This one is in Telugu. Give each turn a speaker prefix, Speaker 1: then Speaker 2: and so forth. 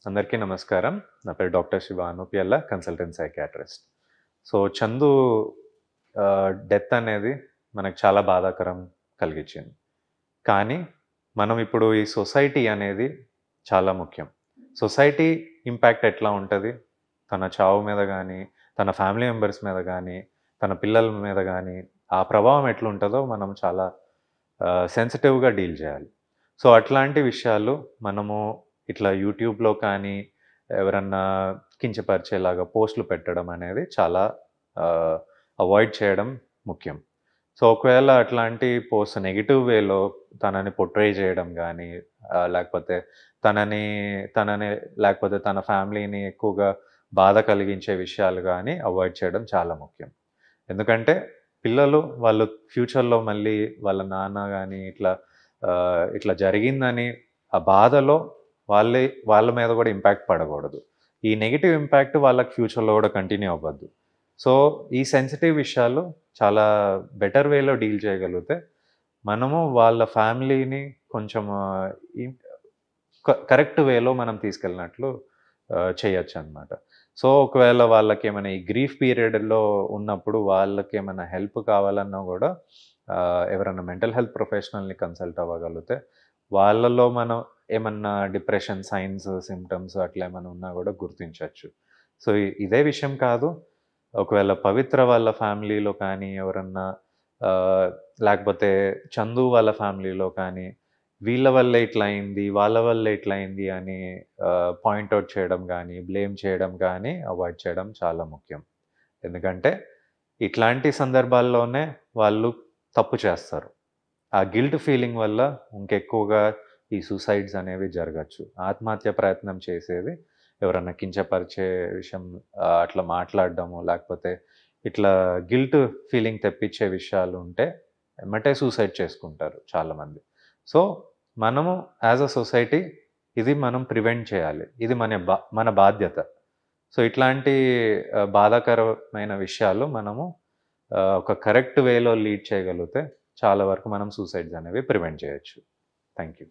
Speaker 1: అందరికీ నమస్కారం. నా పేరు doctor Shiva Anupiyalla, consultant psychiatrist. So, చందు డెత్ అనేది మనకు చాలా బాధాకరం కలిగించింది. కానీ, మనం ఇప్పుడు ఈ సొసైటీ అనేది చాలా ముఖ్యం. సొసైటీ ఇంపాక్ట్ ఎట్లా ఉంటది? తన చావు మీద గానీ, తన ఫ్యామిలీ మెంబర్స్ మీద గానీ, తన పిల్లల మీద గానీ, ఆ ప్రభావం ఎట్లుంటదో మనం చాలా సెన్సిటివ్‌గా డీల్ చేయాలి. సో, అట్లాంటి విషయాలు మనము ఇట్లా యూట్యూబ్‌లో కానీ, ఎవరన్నా కించపరిచేలాగా పోస్ట్‌లు పెట్టడం అనేది చాలా ఆహ్, అవాయిడ్ చేయడం ముఖ్యం. సో, ఒకవేళ అట్లాంటి పోస్ట్ నెగెటివ్ వేలో తనని పోర్ట్రే చేయడం గానీ, లేకపోతే తనని తనని లేకపోతే తన ఫ్యామిలీని ఎక్కువగా బాధ కలిగించే విషయాలు గానీ అవాయిడ్ చేయడం చాలా ముఖ్యం. ఎందుకంటే పిల్లలు వాళ్ళు ఫ్యూచర్‌లో మళ్ళీ వాళ్ళ నాన్న గానీ ఇట్లా జరిగిందని ఆ బాధలో వాళ్ళ మీద గూడా ఇంపాక్ట్ పడగూడదు. ఈ నెగెటివ్ ఇంపాక్ట్ వాళ్ళకి ఫ్యూచర్‌లో గూడా కంటిన్యూ అవ్వద్దు. సో, ఈ సెన్సిటివ్ విషయాలు చాలా బెటర్ వేలో డీల్ చేయగలిగితే, మనము వాళ్ళ ఫ్యామిలీని కొంచెం ఇ కరెక్ట్ వేలో మనం తీసుకెళ్ళినట్లు చేయొచ్చనమాట. సో, ఒకవేళ వాళ్ళకేమైనా ఈ గ్రీఫ్ పీరియడ్‌లో ఉన్నప్పుడు వాళ్ళకేమైనా హెల్ప్ కావాలన్నా గూడా ఎవరైనా మెంటల్ హెల్త్ ప్రొఫెషనల్‌ని కన్సల్ట్ అవ్వగలిగితే, వాళ్ళలో మనం ఏమన్నా డిప్రెషన్ సైన్స్, సింప్టమ్స్ అట్లా ఏమైనా ఉన్నా గూడా గుర్తించొచ్చు. సో, ఇదే విషయం కాదు, ఒకవేళ పవిత్ర వాళ్ళ ఫ్యామిలీలో కానీ ఎవరన్నా ఆహ్, లేకపోతే చందు వాళ్ళ ఫ్యామిలీలో కానీ వీళ్ళ వల్లే ఇట్లా అయింది, వాళ్ళ వల్లే ఇట్లా అయింది అని పాయింట్ ఔట్ చేయడం గానీ, బ్లేమ్ చేయడం గానీ అవాయిడ్ చేయడం చాలా ముఖ్యం. ఎందుకంటే ఇట్లాంటి సందర్భాల్లోనే వాళ్ళు తప్పు చేస్తారు. ఆ గిల్ట్ ఫీలింగ్ వల్ల ఇంకెక్కువగా ఈ సూసైడ్స్ అనేవి జరగొచ్చు. ఆత్మహత్య ప్రయత్నం చేసేది ఎవరన్నా కించపరిచే విషయం అట్లా మాట్లాడడము, లేకపోతే ఇట్లా గిల్ట్ ఫీలింగ్ తెప్పించే విషయాలు ఉంటే ఎమ్మటే సూసైడ్ చేసుకుంటారు చాలామంది. సో, మనము యాస్ ఎ సొసైటీ ఇది మనం ప్రివెంట్ చేయాలి. ఇది మన బాధ్యత. సో, ఇట్లాంటి బాధాకరమైన విషయాలు మనము ఒక కరెక్ట్ వేలో లీడ్ చేయగలిగితే చాలా వరకు మనం సూసైడ్స్ అనేవి ప్రివెంట్ చేయొచ్చు. Thank you.